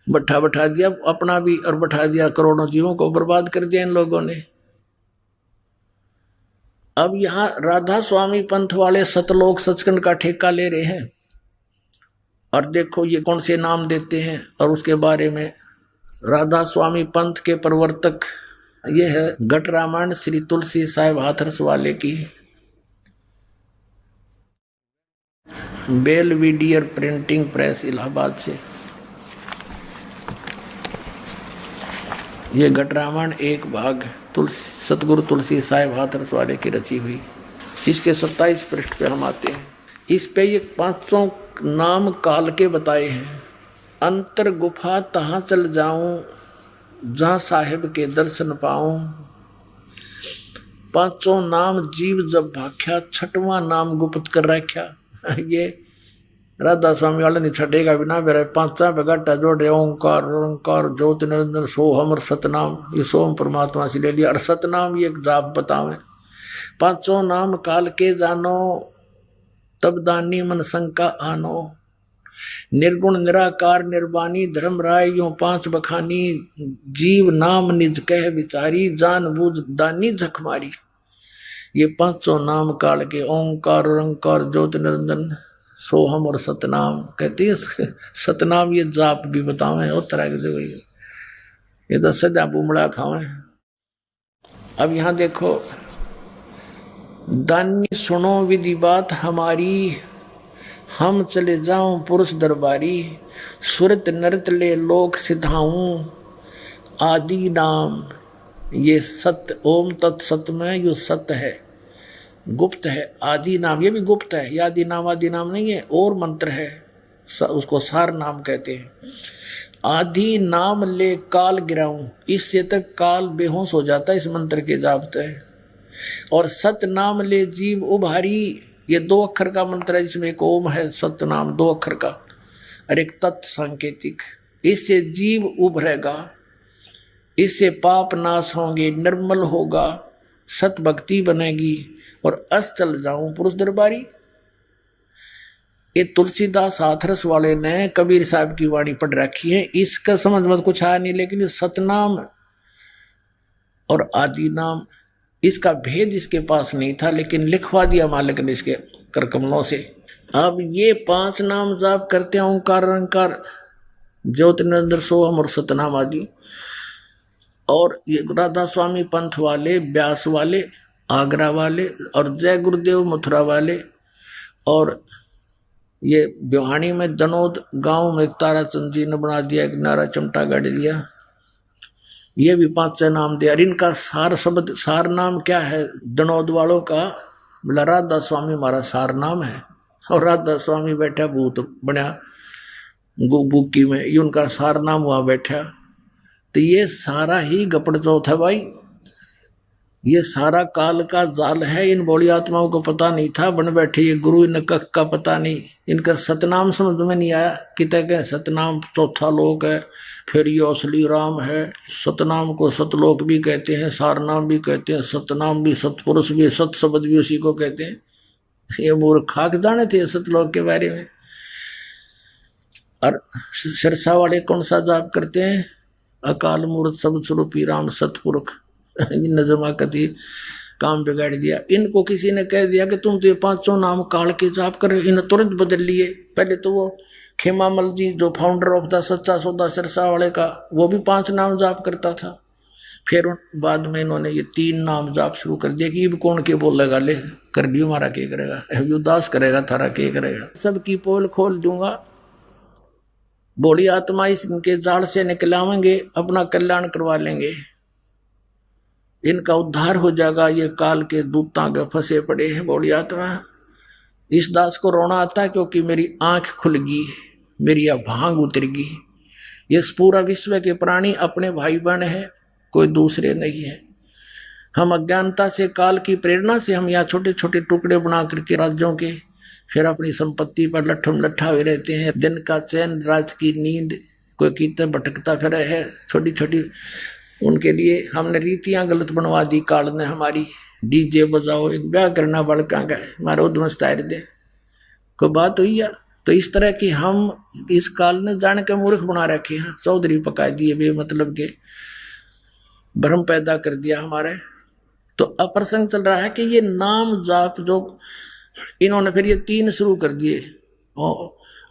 बैठा दिया अपना भी और बैठा दिया करोड़ों जीवों को बर्बाद कर दिया इन लोगों ने। अब यहां राधा स्वामी पंथ वाले सतलोक सचखंड का ठेका ले रहे हैं और देखो ये कौन से नाम देते हैं। और उसके बारे में राधा स्वामी पंथ के प्रवर्तक ये है घट रामायण श्री तुलसी साहिब हाथरस वाले की, बेलविडियर प्रिंटिंग प्रेस इलाहाबाद से। ये घट रामायण एक भाग सतगुरु तुलसी साहिब हाथरस वाले की रची हुई। इसके 27 पृष्ठ पे हम आते हैं। इस पे ये 500 नाम काल के बताए हैं। अंतर गुफा तहाँ चल जाऊं जहाँ साहिब के दर्शन पाऊं, 500 नाम जीव जब भाख्या, 6वां नाम गुप्त कर रख्या। ये राधा स्वामी वाले नहीं छटेगा बिना मेरे 5 पे घाटा जोड़े ओंकार ओंकार ज्योति निरंजन सोहम और सतनाम, ये सोम परमात्मा से ले लिया। और सतनाम ये एक जाप बतावे। 500 नाम काल के जानो तब दानी मन शंका आनो, निर्गुण निराकार निर्वाणी धर्म राय यूं 5 बखानी, जीव नाम निज कह विचारी जान बूझ दानी झकमारी। ये 500 नाम काल के ओंकार ओंकार ज्योति निरंजन सोहम और सतनाम कहती है। सतनाम ये जाप भी बतावे और तरह के जो ये तो सजा बुमड़ा खावे। अब यहां देखो, दानी सुनो विधि बात हमारी, हम चले जाऊं पुरुष दरबारी, सुरत नरत ले लोक सिधाऊं, आदि नाम ये सत्य। ओम तत्सत में यो सत्य है, गुप्त है। आदि नाम ये भी गुप्त है, आदि नाम नहीं है, और मंत्र है, उसको सार नाम कहते हैं। आदि नाम ले काल गिराऊं, इससे तक काल बेहोश हो जाता है इस मंत्र के जापते हैं। और सत नाम ले जीव उभारी, ये 2 अक्षर का मंत्र है जिसमें एक ओम है, सत नाम 2 अक्षर का और एक तत् सांकेतिक। इससे जीव उभरेगा, इससे पाप नाश होंगे, निर्मल होगा, सत भक्ति बनेगी और अस चल जाऊं पुरुष दरबारी। ये तुलसीदास हाथरस वाले ने कबीर साहब की वाणी पढ़ रखी है। इसका समझ में कुछ आया नहीं, लेकिन सतनाम और आदि नाम इसका भेद इसके पास नहीं था, लेकिन लिखवा दिया मालिक ने इसके करकमलों से। अब ये 5 नाम जाप करते हैं, ओंकार ओंकार ज्योति निरंजन सोहम और सतनाम आदि। और ये राधा स्वामी पंथ वाले, ब्यास वाले, आगरा वाले और जय गुरुदेव मथुरा वाले, और ये ब्योहानी में दनोद गांव में ताराचंद जी ने बना दिया एक नारा चमटा गाड़ी लिया, ये भी 5 नाम दिया। इनका सार शब्द, सार नाम क्या है दनोद वालों का? बोला राधा स्वामी हमारा सार नाम है। और राधा स्वामी बैठा भूत बना बुक्की में, ये उनका सार नाम हुआ बैठा। तो ये सारा ही गपड़ चौथ है भाई, ये सारा काल का जाल है। इन बोली आत्माओं को पता नहीं था, बन बैठे ये गुरु, इन कख का पता नहीं, इनका सतनाम समझ में नहीं आया। कितने के सतनाम चौथा लोक है, फिर ये असली राम है। सतनाम को सतलोक भी कहते हैं, सारनाम भी कहते हैं, सतनाम भी, सतपुरुष भी, सत शब्द भी उसी को कहते हैं। ये मूर्ख खाक जाने थे सतलोक के बारे में। और सिरसा वाले कौन सा जाप करते हैं? अकाल मूर्त सब स्वरूपी राम सतपुरुष। नजमा कति काम बिगाड़ दिया। इनको किसी ने कह दिया कि तुम तो ये 500 नाम काल के जाप कर, इन्हें तुरंत बदल लिए। पहले तो वो खेमामल जी जो फाउंडर ऑफ द सच्चा सौदा सिरसा वाले का, वो भी 5 नाम जाप करता था। फिर बाद में इन्होंने ये 3 नाम जाप शुरू कर दिया कि अब कौन के बोलेगा, ले कर दियो हमारा के करेगा, उदास करेगा थारा के करेगा, सबकी पोल खोल दूंगा। बोली आत्मा इनके जाल से निकलावेंगे, अपना कल्याण करवा लेंगे, इनका उद्धार हो जाएगा। ये काल के दूतां के फंसे पड़े हैं। बोली आत्मा इस दास को रोना आता है क्योंकि मेरी आंख खुल गई, मेरी यह भांग उतर गई। ये पूरा विश्व के प्राणी अपने भाई बहन हैं, कोई दूसरे नहीं है। हम अज्ञानता से, काल की प्रेरणा से हम यहाँ छोटे छोटे टुकड़े बना करके राज्यों के, फिर अपनी संपत्ति पर लट्ठम लट्ठा हुए रहते हैं। दिन का चैन, रात की नींद, कोई कीर्तन भटकता फिर है, छोटी छोटी उनके लिए हमने रीतियां गलत बनवा दी काल ने हमारी। डीजे बजाओ, एक ब्याह करना बड़का का हमारा उद्मस्त दे कोई बात हुई या। तो इस तरह की हम इस काल ने जान के मूर्ख बना रखे हैं, चौधरी पका दिए, बेमतलब के भ्रम पैदा कर दिया हमारे। तो अप्रसंग चल रहा है कि ये नाम जाप जो इन्होंने फिर ये 3 शुरू कर दिए,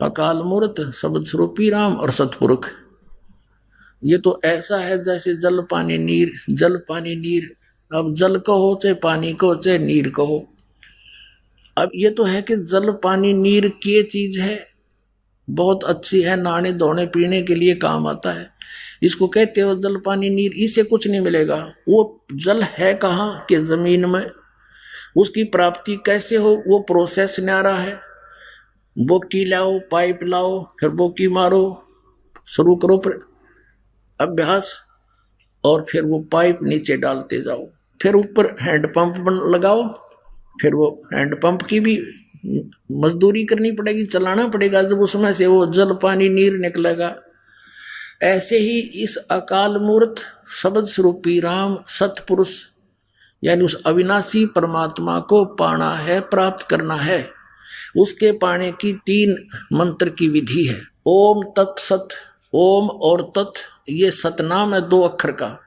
अकाल मूर्त, शब्द स्वरूपी राम और सतपुरुष। ये तो ऐसा है जैसे जल पानी नीर, जल पानी नीर। अब जल कहो चाहे पानी कहो चाहे नीर कहो। अब ये तो है कि जल पानी नीर की चीज है, बहुत अच्छी है, नहाने धोने पीने के लिए काम आता है। इसको कहते हो जल पानी नीर, इससे कुछ नहीं मिलेगा। वो जल है कहाँ कि जमीन में, उसकी प्राप्ति कैसे हो वो प्रोसेस न्यारा है। बोकी लाओ, पाइप लाओ, फिर बोकी मारो, शुरू करो अभ्यास, और फिर वो पाइप नीचे डालते जाओ, फिर ऊपर हैंडपंप लगाओ, फिर वो हैंडपंप की भी मजदूरी करनी पड़ेगी, चलाना पड़ेगा, जब उसमें से वो जल पानी नीर निकलेगा। ऐसे ही इस अकाल मूर्त शब्द स्वरूपी राम सतपुरुष यानी उस अविनाशी परमात्मा को पाना है, प्राप्त करना है। उसके पाने की 3 मंत्र की विधि है। ओम तत्सत, ओम और तत्, ये सतनाम है 2 अक्षर का।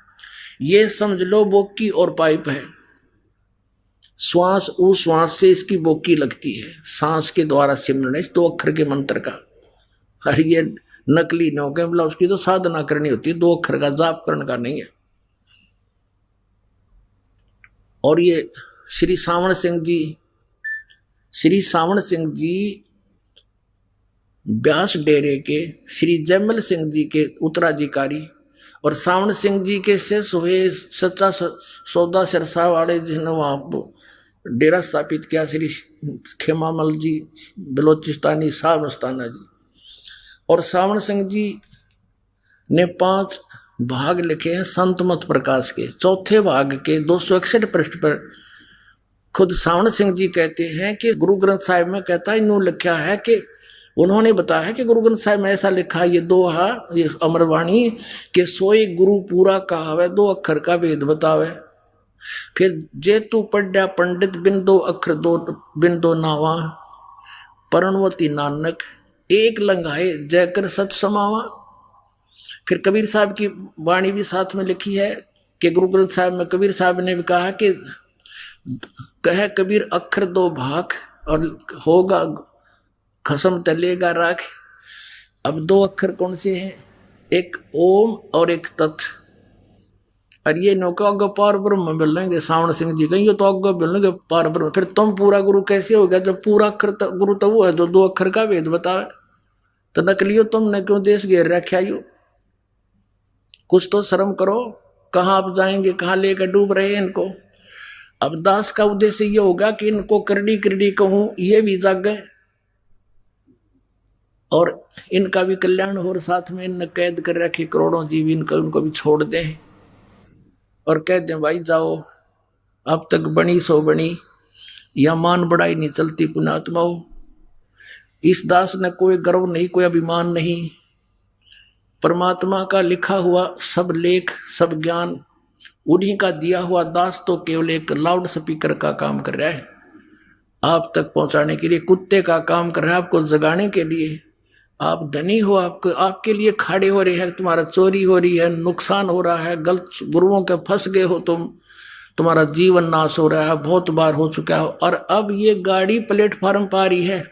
ये समझ लो बोकी और पाइप है। श्वास उस श्वास से इसकी बोकी लगती है, सांस के द्वारा सिमरन इस 2 अक्षर के मंत्र का। और ये नकली नौके मतलब उसकी तो साधना करनी होती है, 2 अक्षर का जाप करने का नहीं है। और ये श्री सावण सिंह जी व्यास डेरे के श्री जयमल सिंह जी के उत्तराधिकारी, और सावण सिंह जी के शेष हुए सच्चा सौदा सिरसा वाले जिन्होंने वहाँ डेरा स्थापित किया, श्री खेमामल जी बलोचिस्तानी साहब मस्ताना जी। और सावण सिंह जी ने 5 भाग लिखे हैं संत मत प्रकाश के। चौथे भाग के 261 पृष्ठ पर खुद सावण सिंह जी कहते हैं कि गुरु ग्रंथ साहिब में कहता है, इन्होंने लिखा है कि उन्होंने बताया है कि गुरु ग्रंथ साहिब में ऐसा लिखा है, ये दोहा, ये अमरवाणी के सोई गुरु पूरा कहावे, 2 अक्षर का भेद बतावे। फिर जेतु पढ़्या पंडित बिन 2 अक्षर बिन 2 नावा, परणवती नानक एक लंघाए जय कर सच समावा। फिर कबीर साहब की वाणी भी साथ में लिखी है कि गुरु ग्रंथ साहिब में कबीर साहब ने भी कहा कि कहे कबीर अक्षर 2 भाग और होगा खसम तलेगा राख। अब 2 अक्षर कौन से हैं? एक ओम और एक तत्। और ये नौका अग्ग पार ब्रह्म मिल लेंगे। सावण सिंह जी कहीं तो अग्ग मिल लेंगे पार ब्रह्म। फिर तुम पूरा गुरु कैसे हो गया जब पूरा अक्षर गुरु तो वो है जो 2 अक्षर का भेद बतावे। तो नकलियो तुमने क्यों देश घेर रखा यू? कुछ तो शर्म करो, कहाँ आप जाएंगे, कहाँ लेकर डूब रहे हैं इनको। अब दास का उद्देश्य ये होगा कि इनको करड़ी करड़ी कहूं, ये भी जाग गए और इनका भी कल्याण हो, साथ में इनने कैद कर रखे करोड़ों जीव, इनका उनको भी छोड़ दें और कह दें भाई जाओ, अब तक बनी सो बनी, या मान बढ़ाई नहीं चलती पुण्यात्माओं। इस दास ने कोई गर्व नहीं, कोई अभिमान नहीं। परमात्मा का लिखा हुआ सब लेख सब ज्ञान उन्हीं का दिया हुआ दास तो केवल एक लाउड स्पीकर का काम कर रहा है, आप तक पहुंचाने के लिए कुत्ते का काम कर रहा है, आपको जगाने के लिए। आप धनी हो, आपको आपके लिए खड़े हो रहे हैं, तुम्हारा चोरी हो रही है, नुकसान हो रहा है, गलत गुरुओं के फंस गए हो तुम, तुम्हारा जीवन नाश हो रहा है, बहुत बार हो चुका है। और अब ये गाड़ी प्लेटफार्म पर आ रही है,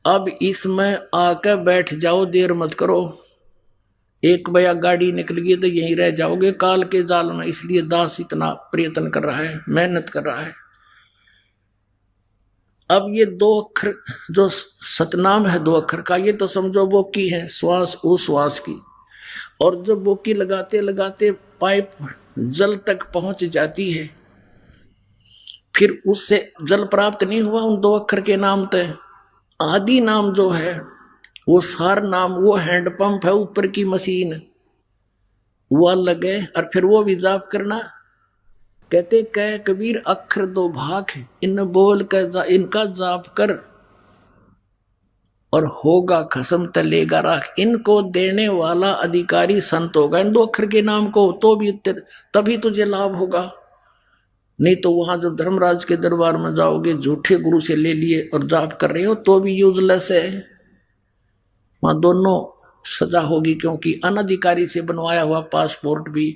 अब इसमें आकर बैठ जाओ, देर मत करो। एक बया गाड़ी निकल गई तो यहीं रह जाओगे काल के जाल में। इसलिए दास इतना प्रयत्न कर रहा है, मेहनत कर रहा है। अब ये 2 अक्षर जो सतनाम है 2 अक्षर का, ये तो समझो बोकी है, श्वास उश्वास की। और जब बोकी लगाते लगाते पाइप जल तक पहुंच जाती है, फिर उससे जल प्राप्त नहीं हुआ उन 2 अक्षर के नाम तय। आदि नाम जो है वो सार नाम, वो हैंडपंप है, ऊपर की मशीन, वो अलग है। और फिर वो भी जाप करना। कहते कह कबीर अक्षर 2 भाग, इन बोल कर इनका जाप कर और होगा खसम तलेगा राख। इनको देने वाला अधिकारी संत होगा, इन 2 अक्षर के नाम को, तो भी तभी तुझे लाभ होगा। नहीं तो वहां जब धर्मराज के दरबार में जाओगे, झूठे गुरु से ले लिए और जाप कर रहे हो तो भी यूजलेस है। वहां दोनों सजा होगी, क्योंकि अनधिकारी से बनवाया हुआ पासपोर्ट भी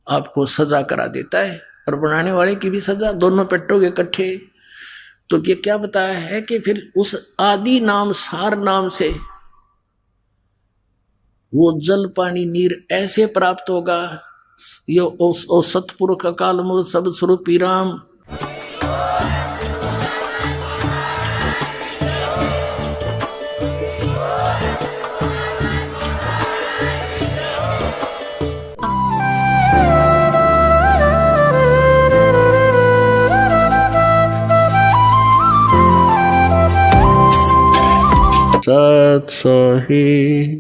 आपको सजा करा देता है और बनाने वाले की भी सजा, दोनों पेटोगे इकट्ठे। तो ये क्या बताया है कि फिर उस आदि नाम सार नाम से वो जल पानी नीर ऐसे प्राप्त होगा। यो ओ सतपुरुष अकाल मूर्त सब स्वरूपी राम। सत सोही।